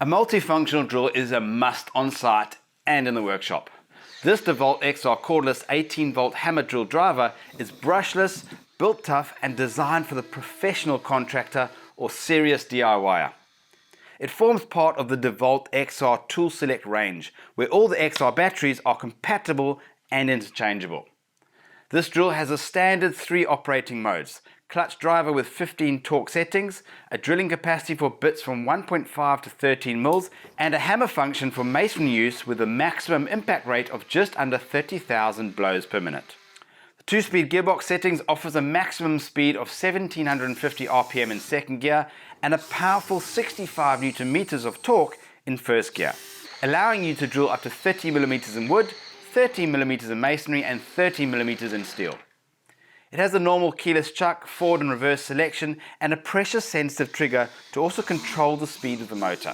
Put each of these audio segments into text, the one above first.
A multifunctional drill is a must on site and in the workshop. This Dewalt XR cordless 18-volt hammer drill driver is brushless, built tough and designed for the professional contractor or serious DIYer. It forms part of the Dewalt XR Tool Select range, where all the XR batteries are compatible and interchangeable. This drill has a standard 3 operating modes: clutch driver with 15 torque settings, a drilling capacity for bits from 1.5 to 13 mils, and a hammer function for masonry use with a maximum impact rate of just under 30,000 blows per minute. The 2-speed gearbox settings offers a maximum speed of 1750 RPM in second gear and a powerful 65 Newton meters of torque in first gear, allowing you to drill up to 30 millimeters in wood, 30 millimeters in masonry and 30 millimeters in steel. It has a normal keyless chuck, forward and reverse selection and a pressure sensitive trigger to also control the speed of the motor.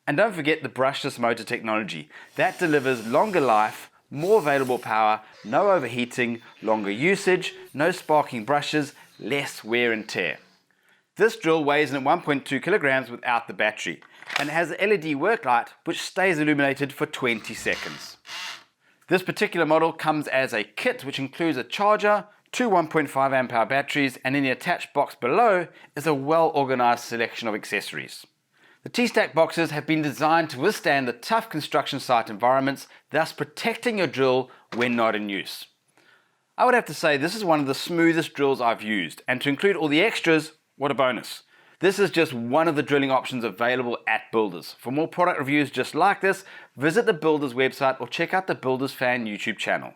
And don't forget the brushless motor technology. That delivers longer life, more available power, no overheating, longer usage, no sparking brushes, less wear and tear. This drill weighs in at 1.2 kilograms without the battery and it has an LED work light which stays illuminated for 20 seconds. This particular model comes as a kit which includes a charger, 2 1.5 amp hour batteries, and in the attached box below is a well organized selection of accessories. The T-Stack boxes have been designed to withstand the tough construction site environments, thus protecting your drill when not in use. I would have to say this is one of the smoothest drills I've used, and to include all the extras, what a bonus. This is just one of the drilling options available at Builders. For more product reviews just like this, visit the Builders website or check out the Builders Fan YouTube channel.